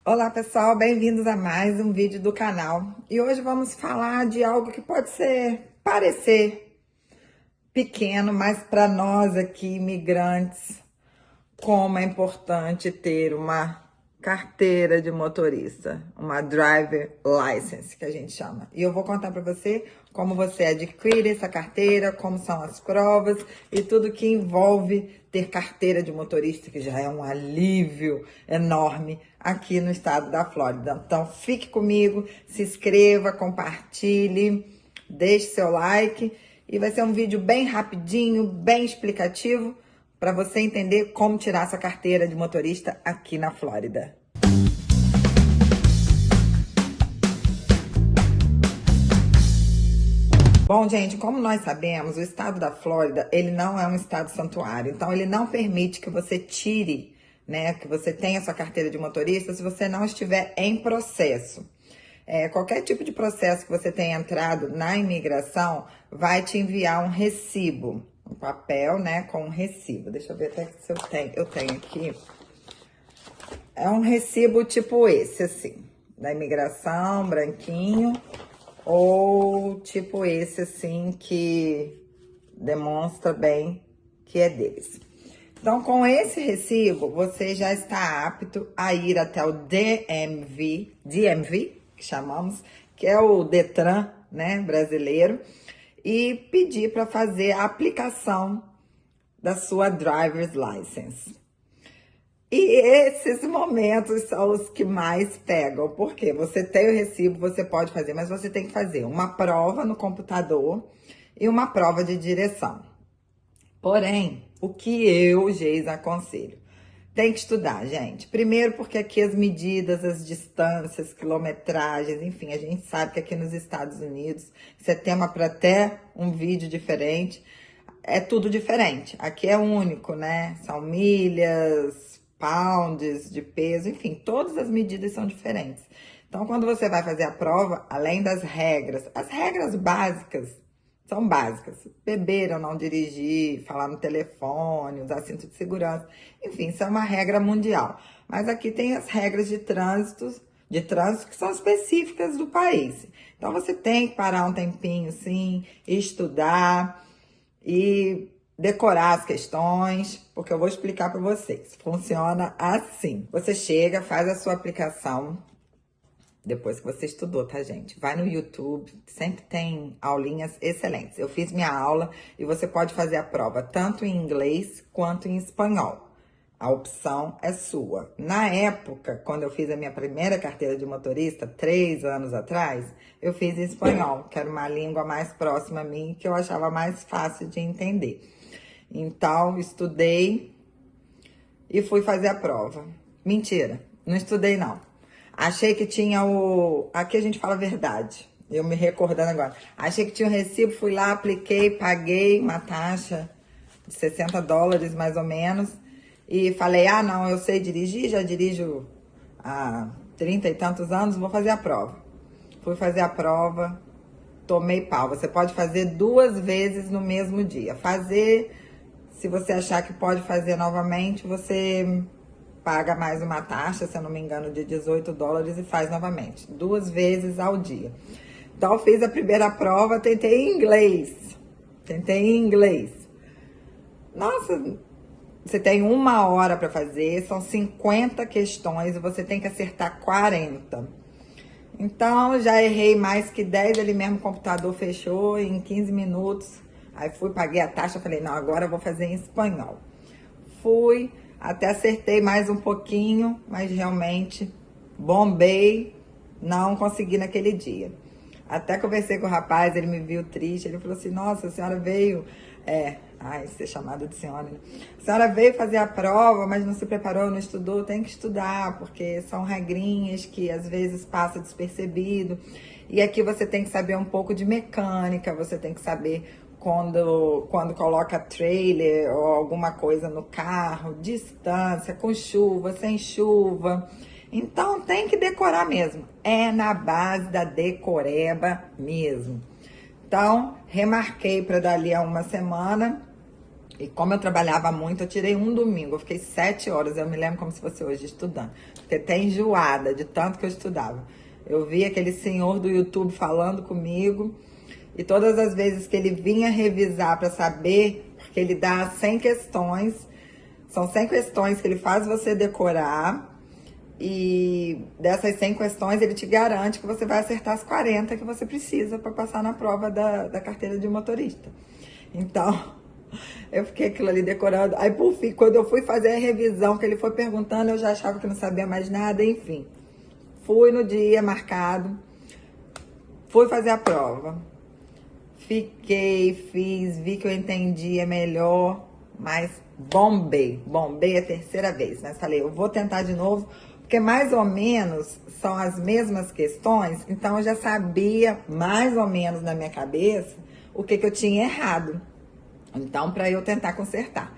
Olá pessoal, bem-vindos a mais um vídeo do canal. E hoje vamos falar de algo que pode parecer pequeno, mas para nós aqui, imigrantes, como é importante ter uma carteira de motorista, uma driver license, que a gente chama. E eu vou contar para você como você adquire essa carteira, como são as provas e tudo que envolve ter carteira de motorista, que já é um alívio enorme aqui no estado da Flórida. Então, fique comigo, se inscreva, compartilhe, deixe seu like e vai ser um vídeo bem rapidinho, bem explicativo, para você entender como tirar essa carteira de motorista aqui na Flórida. Bom, gente, como nós sabemos, o estado da Flórida, ele não é um estado santuário, então ele não permite que você tire, né, que você tenha sua carteira de motorista se você não estiver em processo. Qualquer tipo de processo que você tenha entrado na imigração vai te enviar um recibo, um papel, né, com um recibo. Deixa eu ver até se eu tenho. Eu tenho aqui. É um recibo tipo esse, assim, da imigração, branquinho, ou tipo esse, assim, que demonstra bem que é deles. Então, com esse recibo, você já está apto a ir até o DMV, que chamamos, que é o Detran, né, brasileiro, e pedir para fazer a aplicação da sua driver's license. E esses momentos são os que mais pegam, porque você tem o recibo, você pode fazer, mas você tem que fazer uma prova no computador e uma prova de direção. Porém, o que eu, Geis, aconselho? Tem que estudar, gente. Primeiro porque aqui as medidas, as distâncias, quilometragens, enfim, a gente sabe que aqui nos Estados Unidos, isso é tema para até um vídeo diferente, é tudo diferente. Aqui é único, né? São milhas, pounds de peso, enfim, todas as medidas são diferentes. Então, quando você vai fazer a prova, além das regras, as regras básicas são básicas. Beber ou não dirigir, falar no telefone, usar cinto de segurança. Enfim, isso é uma regra mundial. Mas aqui tem as regras de trânsito que são específicas do país. Então, você tem que parar um tempinho, sim, estudar e decorar as questões, porque eu vou explicar para vocês. Funciona assim. Você chega, faz a sua aplicação. Depois que você estudou, tá, gente? Vai no YouTube, sempre tem aulinhas excelentes. Eu fiz minha aula e você pode fazer a prova tanto em inglês quanto em espanhol. A opção é sua. Na época, quando eu fiz a minha primeira carteira de motorista, 3 anos atrás, eu fiz em espanhol, que era uma língua mais próxima a mim, que eu achava mais fácil de entender. Então, estudei e fui fazer a prova. Mentira, não estudei não. Achei que tinha o... Aqui a gente fala a verdade. Eu me recordando agora. Achei que tinha um recibo, fui lá, apliquei, paguei uma taxa de $60 mais ou menos. E falei, ah, não, eu sei dirigir, já dirijo há 30 e tantos anos, vou fazer a prova. Fui fazer a prova, tomei pau. Você pode fazer 2 vezes no mesmo dia. Se você achar que pode fazer novamente, você paga mais uma taxa, se eu não me engano, de $18 e faz novamente. 2 vezes ao dia. Então, eu fiz a primeira prova, tentei em inglês. Nossa, você tem 1 hora para fazer, são 50 questões e você tem que acertar 40. Então, já errei mais que 10, ali mesmo o computador fechou em 15 minutos. Aí fui, paguei a taxa, falei, não, agora eu vou fazer em espanhol. Fui, até acertei mais um pouquinho, mas realmente bombei, não consegui naquele dia. Até conversei com o rapaz, ele me viu triste, ele falou assim, nossa, a senhora veio... ser chamada de senhora, né? A senhora veio fazer a prova, mas não se preparou, não estudou, tem que estudar, porque são regrinhas que às vezes passa despercebido. E aqui você tem que saber um pouco de mecânica, você tem que saber quando coloca trailer ou alguma coisa no carro, distância, com chuva, sem chuva. Então tem que decorar mesmo. É na base da decoreba mesmo. Então, remarquei para dali a 1 semana E como eu trabalhava muito, eu tirei um domingo, eu fiquei 7 horas, eu me lembro como se fosse hoje estudando. Fiquei até enjoada de tanto que eu estudava. Eu vi aquele senhor do YouTube falando comigo, e todas as vezes que ele vinha revisar para saber, porque ele dá 100 questões, são 100 questões que ele faz você decorar, e dessas 100 questões ele te garante que você vai acertar as 40 que você precisa para passar na prova da carteira de motorista. Então, eu fiquei aquilo ali decorando. Aí, por fim, quando eu fui fazer a revisão, que ele foi perguntando, eu já achava que não sabia mais nada, enfim. Fui no dia marcado, fui fazer a prova. Fiz, vi que eu entendia melhor, mas bombei a terceira vez. Mas falei, eu vou tentar de novo, porque mais ou menos são as mesmas questões, então eu já sabia mais ou menos na minha cabeça o que eu tinha errado. Então, para eu tentar consertar.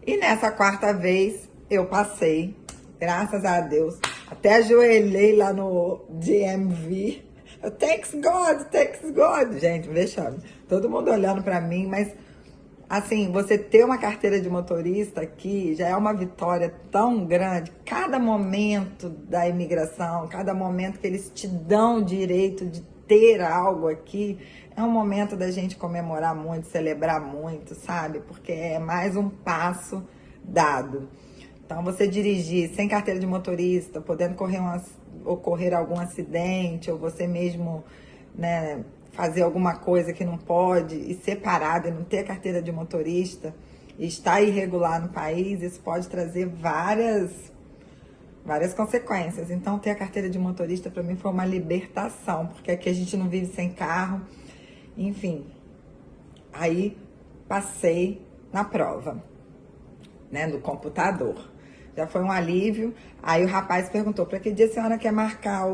E nessa quarta vez, eu passei, graças a Deus. Até ajoelhei lá no DMV. Thanks God. Gente, vexame. Todo mundo olhando para mim, mas assim, você ter uma carteira de motorista aqui já é uma vitória tão grande. Cada momento da imigração, cada momento que eles te dão o direito de ter algo aqui, é um momento da gente comemorar muito, celebrar muito, sabe? Porque é mais um passo dado. Então, você dirigir sem carteira de motorista, podendo ocorrer algum acidente, ou você mesmo, né, fazer alguma coisa que não pode, e ser parado e não ter carteira de motorista, e estar irregular no país, isso pode trazer várias consequências. Então, ter a carteira de motorista, para mim, foi uma libertação, porque aqui a gente não vive sem carro. Enfim, aí passei na prova, né, no computador. Já foi um alívio. Aí o rapaz perguntou, para que dia a senhora quer marcar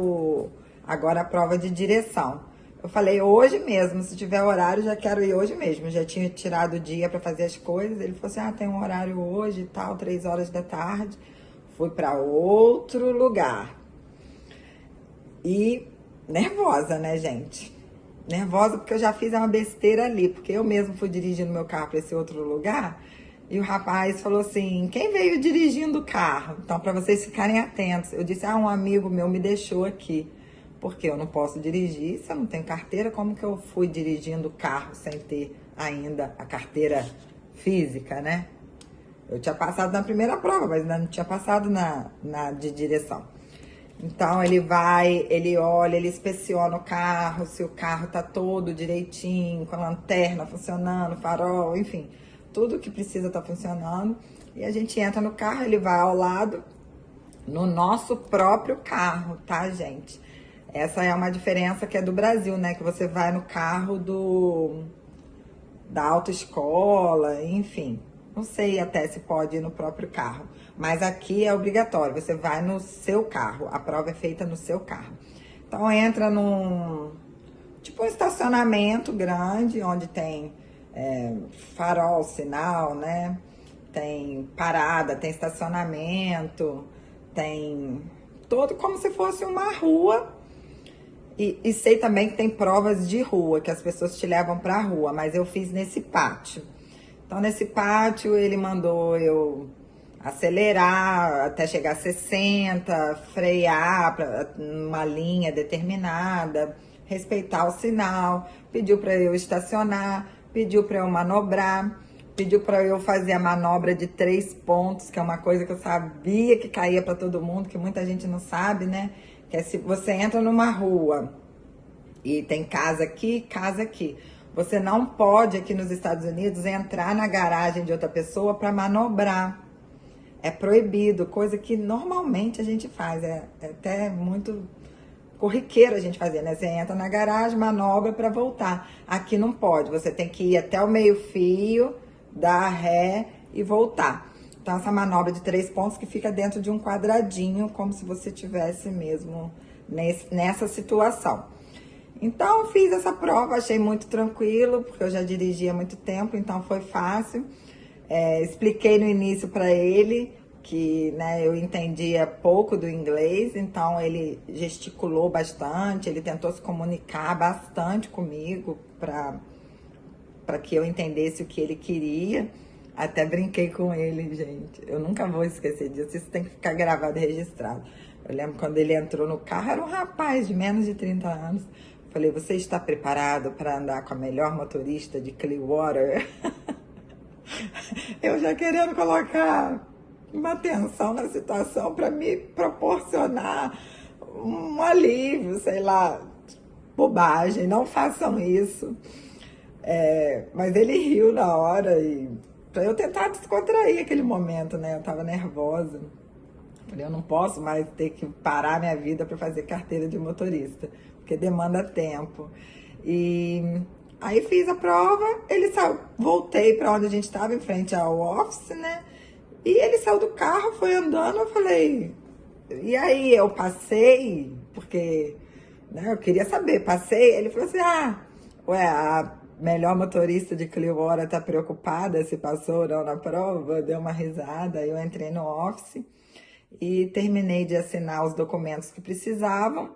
agora a prova de direção? Eu falei, hoje mesmo, se tiver horário, já quero ir hoje mesmo. Já tinha tirado o dia para fazer as coisas. Ele falou assim, tem um horário hoje e tal, 3 horas da tarde. Fui para outro lugar. E nervosa, né, gente? Nervosa porque eu já fiz uma besteira ali, porque eu mesmo fui dirigindo meu carro para esse outro lugar, e o rapaz falou assim, quem veio dirigindo o carro? Então, para vocês ficarem atentos, eu disse, um amigo meu me deixou aqui, porque eu não posso dirigir, se eu não tenho carteira, como que eu fui dirigindo o carro sem ter ainda a carteira física, né? Eu tinha passado na primeira prova, mas ainda não tinha passado na de direção. Então, ele vai, ele olha, ele inspeciona o carro, se o carro tá todo direitinho, com a lanterna funcionando, farol, enfim, tudo que precisa tá funcionando. E a gente entra no carro, ele vai ao lado, no nosso próprio carro, tá, gente? Essa é uma diferença que é do Brasil, né? Que você vai no carro da autoescola, enfim. Não sei até se pode ir no próprio carro, mas aqui é obrigatório, você vai no seu carro, a prova é feita no seu carro. Então entra num um estacionamento grande, onde tem farol, sinal, né? Tem parada, tem estacionamento, tem todo como se fosse uma rua. E sei também que tem provas de rua, que as pessoas te levam pra rua, mas eu fiz nesse pátio. Então, nesse pátio, ele mandou eu acelerar até chegar a 60, frear para uma linha determinada, respeitar o sinal, pediu para eu estacionar, pediu para eu manobrar, pediu para eu fazer a manobra de 3 pontos, que é uma coisa que eu sabia que caía para todo mundo, que muita gente não sabe, né? Que é se você entra numa rua e tem casa aqui, você não pode, aqui nos Estados Unidos, entrar na garagem de outra pessoa para manobrar. É proibido, coisa que normalmente a gente faz. É até muito corriqueiro a gente fazer, né? Você entra na garagem, manobra para voltar. Aqui não pode, você tem que ir até o meio-fio, dar ré e voltar. Então, essa manobra de 3 pontos que fica dentro de um quadradinho, como se você tivesse mesmo nessa situação. Então, fiz essa prova, achei muito tranquilo, porque eu já dirigia há muito tempo, então foi fácil. Expliquei no início para ele que, né, eu entendia pouco do inglês, então ele gesticulou bastante, ele tentou se comunicar bastante comigo para que eu entendesse o que ele queria. Até brinquei com ele, gente. Eu nunca vou esquecer disso. Isso tem que ficar gravado e registrado. Eu lembro quando ele entrou no carro, era um rapaz de menos de 30 anos. Falei, você está preparado para andar com a melhor motorista de Clearwater? Eu já querendo colocar uma tensão na situação para me proporcionar um alívio, sei lá, bobagem, não façam isso. Mas ele riu na hora e para eu tentar descontrair aquele momento, né? Eu tava nervosa. Falei, eu não posso mais ter que parar minha vida para fazer carteira de motorista, porque demanda tempo. E aí fiz a prova, ele saiu, voltei para onde a gente estava, em frente ao office, né? E ele saiu do carro, foi andando, eu falei, e aí eu passei, porque né, eu queria saber, passei, ele falou assim, ué, a melhor motorista de Clearwater tá preocupada se passou ou não na prova, deu uma risada, eu entrei no office e terminei de assinar os documentos que precisavam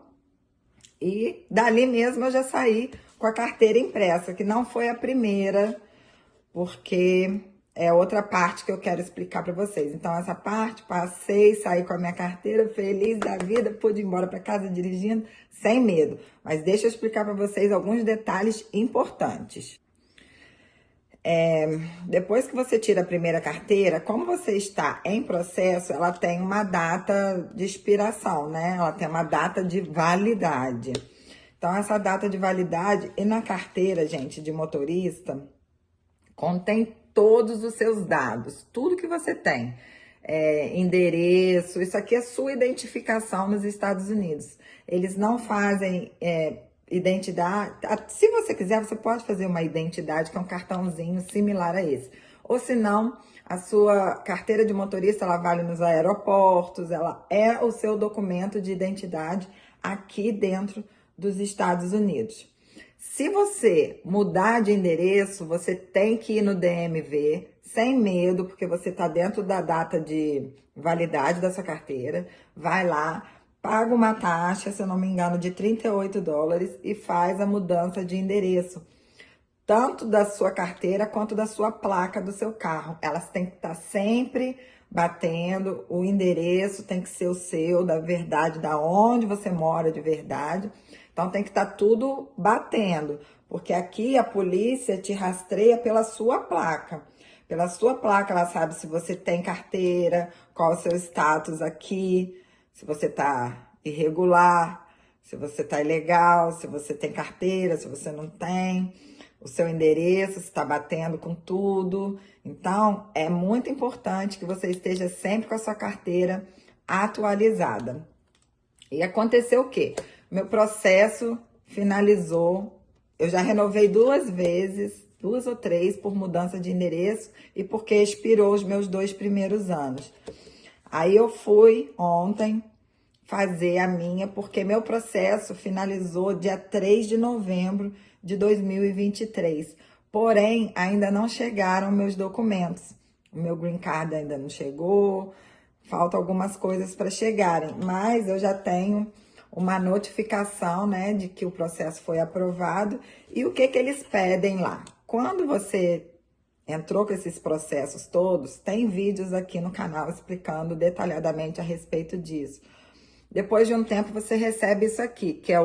e dali mesmo eu já saí com a carteira impressa, que não foi a primeira, porque é outra parte que eu quero explicar para vocês. Então, essa parte, passei, saí com a minha carteira, feliz da vida, pude ir embora para casa dirigindo, sem medo. Mas deixa eu explicar para vocês alguns detalhes importantes. Depois que você tira a primeira carteira, como você está em processo, ela tem uma data de expiração, né? Ela tem uma data de validade. Então, essa data de validade, e na carteira, gente, de motorista, contém todos os seus dados, tudo que você tem. Endereço, isso aqui é sua identificação nos Estados Unidos. Eles não fazem identidade. Se você quiser, você pode fazer uma identidade, que é um cartãozinho similar a esse. Ou se não, a sua carteira de motorista, ela vale nos aeroportos, ela é o seu documento de identidade aqui dentro dos Estados Unidos. Se você mudar de endereço, você tem que ir no DMV, sem medo, porque você está dentro da data de validade da sua carteira. Vai lá, paga uma taxa, se eu não me engano, de $38 e faz a mudança de endereço. Tanto da sua carteira quanto da sua placa do seu carro. Elas têm que estar sempre batendo, o endereço tem que ser o seu, da verdade, da onde você mora de verdade. Então tem que estar tudo batendo, porque aqui a polícia te rastreia pela sua placa. Pela sua placa, ela sabe se você tem carteira, qual é o seu status aqui, se você está irregular, se você está ilegal, se você tem carteira, se você não tem, o seu endereço, se está batendo com tudo. Então, é muito importante que você esteja sempre com a sua carteira atualizada. E aconteceu o quê? Meu processo finalizou, eu já renovei 2 vezes, 2 ou 3 por mudança de endereço e porque expirou os meus 2 primeiros anos. Aí eu fui ontem fazer a minha, porque meu processo finalizou dia 3 de novembro de 2023. Porém, ainda não chegaram meus documentos. O meu green card ainda não chegou, faltam algumas coisas para chegarem, mas eu já tenho uma notificação, né, de que o processo foi aprovado. E o que eles pedem lá? Quando você entrou com esses processos todos, tem vídeos aqui no canal explicando detalhadamente a respeito disso. Depois de um tempo, você recebe isso aqui, que é a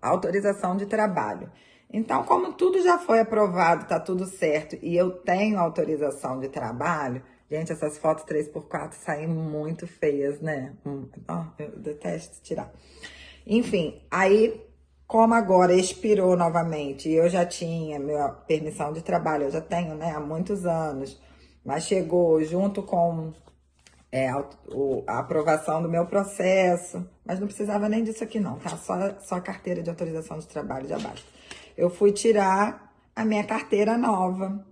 autorização de trabalho. Então, como tudo já foi aprovado, tá tudo certo, e eu tenho autorização de trabalho, gente, essas fotos 3x4 saem muito feias, né? Eu detesto tirar. Enfim, aí, como agora expirou novamente, e eu já tinha minha permissão de trabalho, eu já tenho, né, há muitos anos, mas chegou junto com a aprovação do meu processo, mas não precisava nem disso aqui não, tá? Só a carteira de autorização de trabalho já basta. Eu fui tirar a minha carteira nova.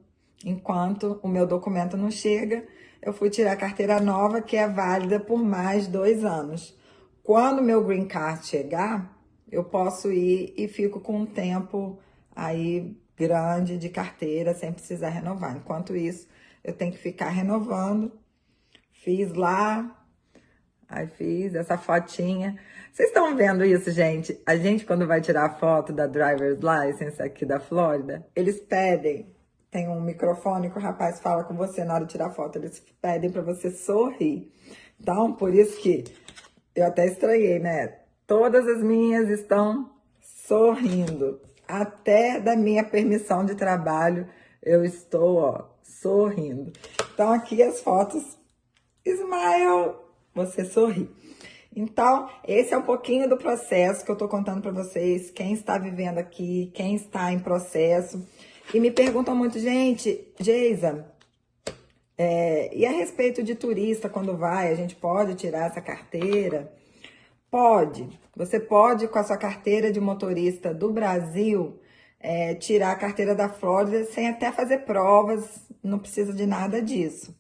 Enquanto o meu documento não chega, eu fui tirar a carteira nova, que é válida por mais 2 anos. Quando o meu green card chegar, eu posso ir e fico com um tempo aí grande de carteira, sem precisar renovar. Enquanto isso, eu tenho que ficar renovando. Fiz lá, aí fiz essa fotinha. Vocês estão vendo isso, gente? A gente, quando vai tirar a foto da driver's license aqui da Flórida, eles pedem tem um microfone que o rapaz fala com você na hora de tirar foto. Eles pedem para você sorrir. Então, por isso que eu até estranhei, né? Todas as minhas estão sorrindo. Até da minha permissão de trabalho, eu estou, ó, sorrindo. Então, aqui as fotos. Smile, você sorri. Então, esse é um pouquinho do processo que eu tô contando para vocês. Quem está vivendo aqui, quem está em processo. E me perguntam muito, gente, Geisa, e a respeito de turista, quando vai, a gente pode tirar essa carteira? Pode. Você pode, com a sua carteira de motorista do Brasil, tirar a carteira da Flórida sem até fazer provas, não precisa de nada disso.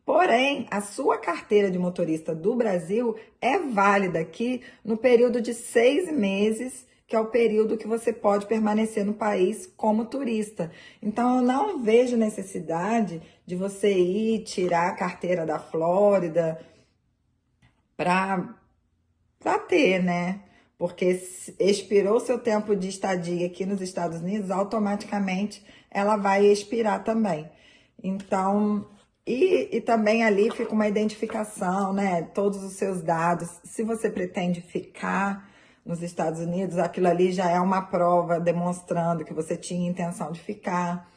Porém, a sua carteira de motorista do Brasil é válida aqui no período de 6 meses, que é o período que você pode permanecer no país como turista. Então, eu não vejo necessidade de você ir tirar a carteira da Flórida para ter, né? Porque expirou seu tempo de estadia aqui nos Estados Unidos, automaticamente ela vai expirar também. Então, e também ali fica uma identificação, né? Todos os seus dados. Se você pretende ficar nos Estados Unidos, aquilo ali já é uma prova demonstrando que você tinha intenção de ficar.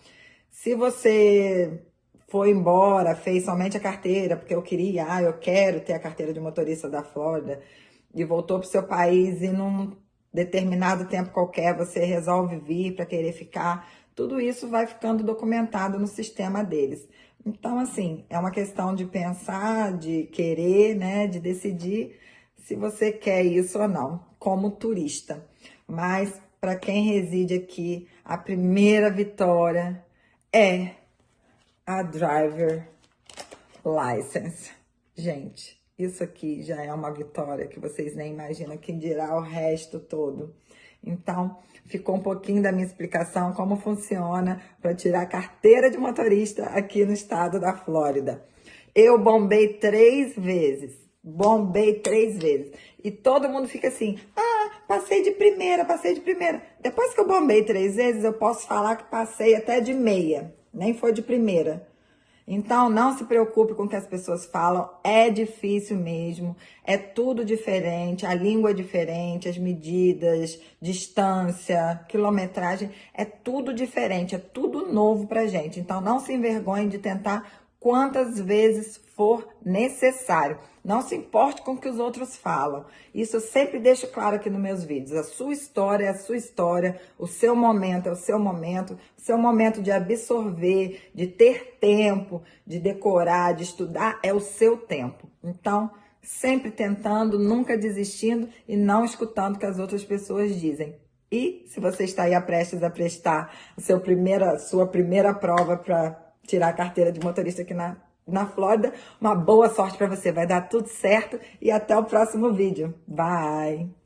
Se você foi embora, fez somente a carteira, porque eu quero ter a carteira de motorista da Flórida, e voltou para o seu país e num determinado tempo qualquer você resolve vir para querer ficar, tudo isso vai ficando documentado no sistema deles. Então, assim, é uma questão de pensar, de querer, né, de decidir se você quer isso ou não, como turista. Mas, para quem reside aqui, a primeira vitória é a driver license. Gente, isso aqui já é uma vitória que vocês nem imaginam, quem dirá o resto todo. Então, ficou um pouquinho da minha explicação como funciona para tirar a carteira de motorista aqui no estado da Flórida. Eu bombei 3 vezes. Bombei 3 vezes. E todo mundo fica assim, passei de primeira, passei de primeira. Depois que eu bombei 3 vezes, eu posso falar que passei até de meia. Nem foi de primeira. Então, não se preocupe com o que as pessoas falam, é difícil mesmo, é tudo diferente, a língua é diferente, as medidas, distância, quilometragem, é tudo diferente, é tudo novo pra gente. Então, não se envergonhe de tentar quantas vezes for necessário. Não se importe com o que os outros falam. Isso eu sempre deixo claro aqui nos meus vídeos. A sua história é a sua história, o seu momento é o seu momento de absorver, de ter tempo, de decorar, de estudar, é o seu tempo. Então, sempre tentando, nunca desistindo e não escutando o que as outras pessoas dizem. E se você está aí prestes a prestar sua primeira prova para tirar a carteira de motorista aqui na Flórida, uma boa sorte para você. Vai dar tudo certo e até o próximo vídeo. Bye!